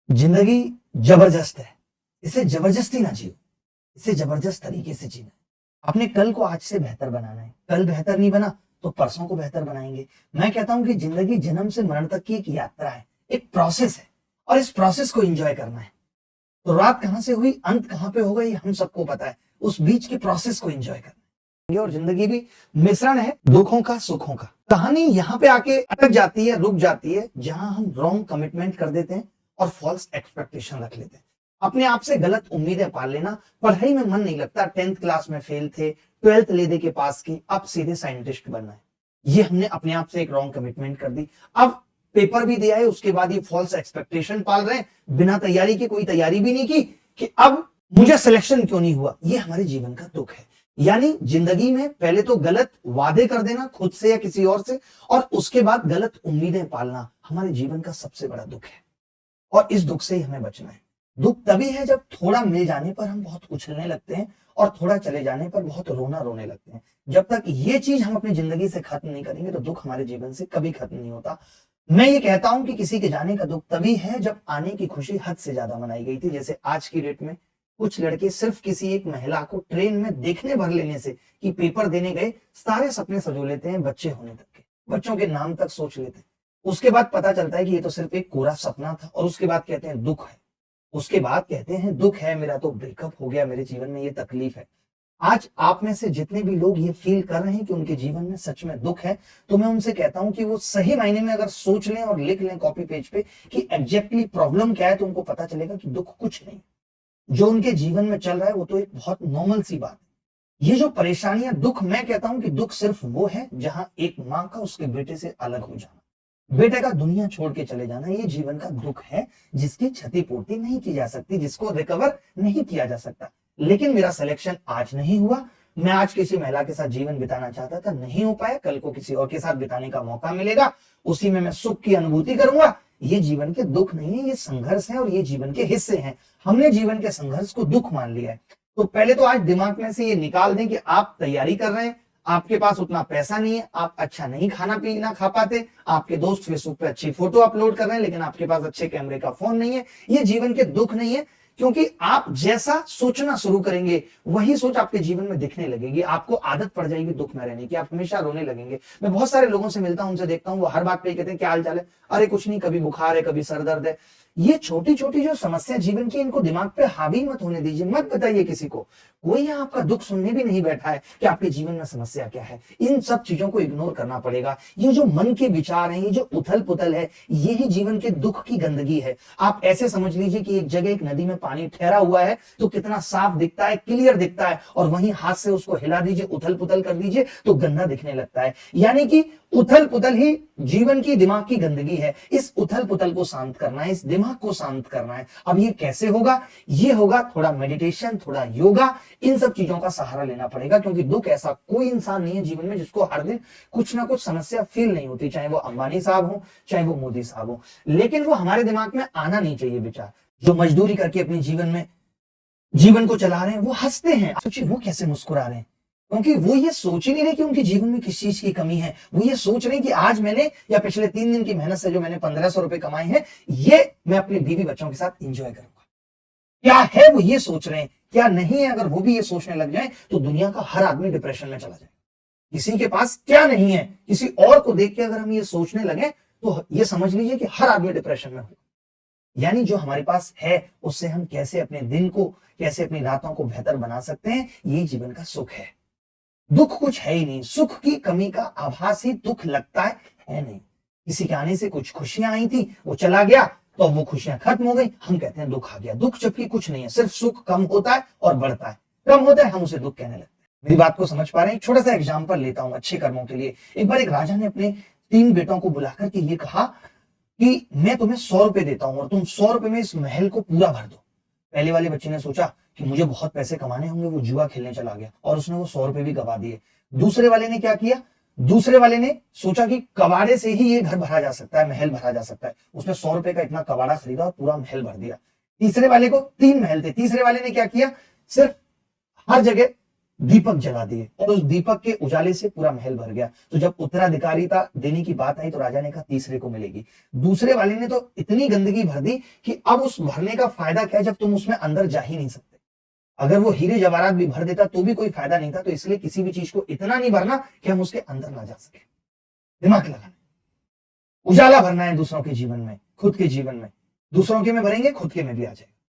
जिंदगी जबरदस्त है। इसे जबरदस्ती ना जियो, इसे जबरदस्त तरीके से जीना है। अपने कल को आज से बेहतर बनाना है। कल बेहतर नहीं बना तो परसों को बेहतर बनाएंगे। मैं कहता हूं कि जिंदगी जन्म से मरण तक की एक यात्रा है, एक प्रोसेस है, और इस प्रोसेस को एंजॉय करना है। तो रात कहां से हुई, अंत कहां पे होगा, ये हम सबको पता है। उस बीच के प्रोसेस को एंजॉय करना है। और जिंदगी भी मिश्रण है दुखों का, सुखों का। कहानी यहाँ पे आके अटक जाती है, रुक जाती है, जहां हम रॉन्ग कमिटमेंट कर देते हैं और फॉल्स एक्सपेक्टेशन रख लेते हैं। अपने आप से गलत उम्मीदें पाल लेना। पढ़ाई में मन नहीं लगता, 10th क्लास में फेल थे, 12th ले दे के पास की, अब सीधे साइंटिस्ट बनना है। ये हमने अपने आप से एक रॉन्ग कमिटमेंट कर दी। अब पेपर भी दिया है, उसके बाद ये फॉल्स एक्सपेक्टेशन पाल रहे हैं, बिना तैयारी के, कोई तैयारी भी नहीं की कि अब मुझे सिलेक्शन क्यों नहीं हुआ। ये हमारे जीवन का दुख है। यानी जिंदगी में पहले तो गलत वादे कर देना खुद से या किसी और से, और उसके बाद गलत उम्मीदें पालना हमारे जीवन का सबसे बड़ा दुख है। और इस दुख से ही हमें बचना है। दुख तभी है जब थोड़ा मिल जाने पर हम बहुत उछलने लगते हैं और थोड़ा चले जाने पर बहुत रोना रोने लगते हैं। जब तक ये चीज हम अपनी जिंदगी से खत्म नहीं करेंगे तो दुख हमारे जीवन से कभी खत्म नहीं होता। मैं ये कहता हूं कि किसी के जाने का दुख तभी है जब आने की खुशी हद से ज्यादा मनाई गई थी। जैसे आज की डेट में कुछ लड़के सिर्फ किसी एक महिला को ट्रेन में देखने भर लेने से कि पेपर देने गए, सारे सपने सजो लेते हैं, बच्चे होने तक के, बच्चों के नाम तक सोच लेते हैं। उसके बाद पता चलता है कि ये तो सिर्फ एक कोरा सपना था, और उसके बाद कहते हैं दुख है। उसके बाद कहते हैं दुख है, मेरा तो ब्रेकअप हो गया, मेरे जीवन में ये तकलीफ है। आज आप में से जितने भी लोग ये फील कर रहे हैं कि उनके जीवन में सच में दुख है, तो मैं उनसे कहता हूं कि वो सही मायने में अगर सोच लें और लिख लें कॉपी पेज पे कि एग्जैक्टली प्रॉब्लम क्या है, तो उनको पता चलेगा कि दुख कुछ नहीं। जो उनके जीवन में चल रहा है वो तो एक बहुत नॉर्मल सी बात है। ये जो परेशानियां, दुख, मैं कहता हूं कि दुख सिर्फ वो है जहां एक माँ का उसके बेटे से अलग हो जाना, बेटे का दुनिया छोड़ के चले जाना, ये जीवन का दुख है जिसकी क्षतिपूर्ति नहीं की जा सकती, जिसको रिकवर नहीं किया जा सकता। लेकिन मेरा सिलेक्शन आज नहीं हुआ। मैं आज किसी महिला के साथ जीवन बिताना चाहता था, नहीं हो पाया, कल को किसी और के साथ बिताने का मौका मिलेगा, उसी में मैं सुख की अनुभूति करूंगा। ये जीवन के दुख नहीं है, ये संघर्ष है और ये जीवन के हिस्से हैं। हमने जीवन के संघर्ष को दुख मान लिया है। तो पहले तो आज दिमाग में से ये निकाल दें कि आप तैयारी कर रहे हैं, आपके पास उतना पैसा नहीं है, आप अच्छा नहीं खाना पीना खा पाते, आपके दोस्त फेसबुक पे अच्छी फोटो अपलोड कर रहे हैं लेकिन आपके पास अच्छे कैमरे का फोन नहीं है। ये जीवन के दुख नहीं है, क्योंकि आप जैसा सोचना शुरू करेंगे वही सोच आपके जीवन में दिखने लगेगी। आपको आदत पड़ जाएगी दुख में रहने की, आप हमेशा रोने लगेंगे। मैं बहुत सारे लोगों से मिलता हूं, उनसे देखता हूं, वो हर बात पे कहते हैं क्या हाल चाल है, अरे कुछ नहीं, कभी बुखार है, कभी सर दर्द है। ये छोटी छोटी जो समस्या जीवन की, इनको दिमाग पे हावी मत होने दीजिए, मत बताइए किसी को। कोई यहाँ आपका दुख सुनने भी नहीं बैठा है कि आपके जीवन में समस्या क्या है। इन सब चीजों को इग्नोर करना पड़ेगा। ये जो मन के विचार हैं, ये जो उथल पुथल है, ये ही जीवन के दुख की गंदगी है। आप ऐसे समझ लीजिए कि एक जगह एक नदी में पानी ठहरा हुआ है तो कितना साफ दिखता है, क्लियर दिखता है, और वहीं हाथ से उसको हिला दीजिए, उथल पुथल कर दीजिए तो गंदा दिखने लगता है। यानी कि उथल पुथल ही जीवन की, दिमाग की गंदगी है। इस उथल पुथल को शांत करना है, इस दिमाग को शांत करना है। अब ये कैसे होगा? ये होगा थोड़ा मेडिटेशन, थोड़ा योगा, इन सब चीजों का सहारा लेना पड़ेगा। क्योंकि दुख, ऐसा कोई इंसान नहीं है जीवन में जिसको हर दिन कुछ ना कुछ समस्या फील नहीं होती, चाहे वो अंबानी साहब हो, चाहे वो मोदी साहब हो। लेकिन वो हमारे दिमाग में आना नहीं चाहिए। विचार जो मजदूरी करके अपने जीवन को चला रहे हैं, वो हंसते हैं, सोचिए वो कैसे मुस्कुरा रहे हैं, क्योंकि वो ये सोच ही नहीं रहे कि उनके जीवन में किस चीज की कमी है। वो ये सोच रहे हैं कि आज मैंने, या पिछले 3 दिन की मेहनत से जो मैंने 1500 रुपए कमाए हैं, ये मैं अपने बीवी बच्चों के साथ एंजॉय करूंगा। क्या है वो ये सोच रहे हैं, क्या नहीं है। अगर वो भी ये सोचने लग जाए तो दुनिया का हर आदमी डिप्रेशन में चला जाए। किसी के पास क्या नहीं है, किसी और को देख के अगर हम ये सोचने लगे तो ये समझ लीजिए कि हर आदमी डिप्रेशन में हो। यानी जो हमारे पास है उससे हम कैसे अपने दिन को, कैसे अपनी रातों को बेहतर बना सकते हैं, ये जीवन का सुख है। दुख कुछ है ही नहीं। सुख की कमी का आभास ही दुख लगता है नहीं। किसी के आने से कुछ खुशियां आई थी, वो चला गया तो वो खुशियां खत्म हो गई, हम कहते हैं दुख आ गया। दुख जबकि कुछ नहीं है, सिर्फ सुख कम होता है और बढ़ता है। कम होता है, हम उसे दुख कहने लगते हैं। मेरी बात को समझ पा रहे हैं? एक छोटा सा एग्जाम्पल लेता हूं अच्छे कर्मों के लिए। एक बार एक राजा ने अपने 3 बेटों को बुलाकर के ये कहा कि मैं तुम्हें 100 रुपए देता हूं और तुम 100 रुपए में इस महल को पूरा भर दो। पहले वाले बच्चे ने सोचा कि मुझे बहुत पैसे कमाने होंगे, वो जुआ खेलने चला गया और उसने वो 100 रुपए भी गवा दिए। दूसरे वाले ने क्या किया? दूसरे वाले ने सोचा कि कबाड़े से ही ये घर भरा जा सकता है, महल भरा जा सकता है। उसने 100 रुपए का इतना कबाड़ा खरीदा और पूरा महल भर दिया। तीसरे वाले को 3 महल थे। तीसरे वाले ने क्या किया? सिर्फ हर जगह दीपक जला दिए और उस दीपक के उजाले से पूरा महल भर गया। तो जब उत्तराधिकारिता देने की बात आई तो राजा ने कहा तीसरे को मिलेगी। दूसरे वाले ने तो इतनी गंदगी भर दी कि अब उस भरने का फायदा क्या है जब तुम उसमें अंदर जा ही नहीं सकते। अगर वो हीरे जवाहरात भी भर देता तो भी कोई फायदा नहीं था। तो इसलिए किसी भी चीज को इतना नहीं भरना कि हम उसके अंदर ना जा सके। दिमाग लगाना, उजाला भरना है दूसरों के जीवन में, खुद के जीवन में। दूसरों के में भरेंगे, खुद के में भी आ जाएगा।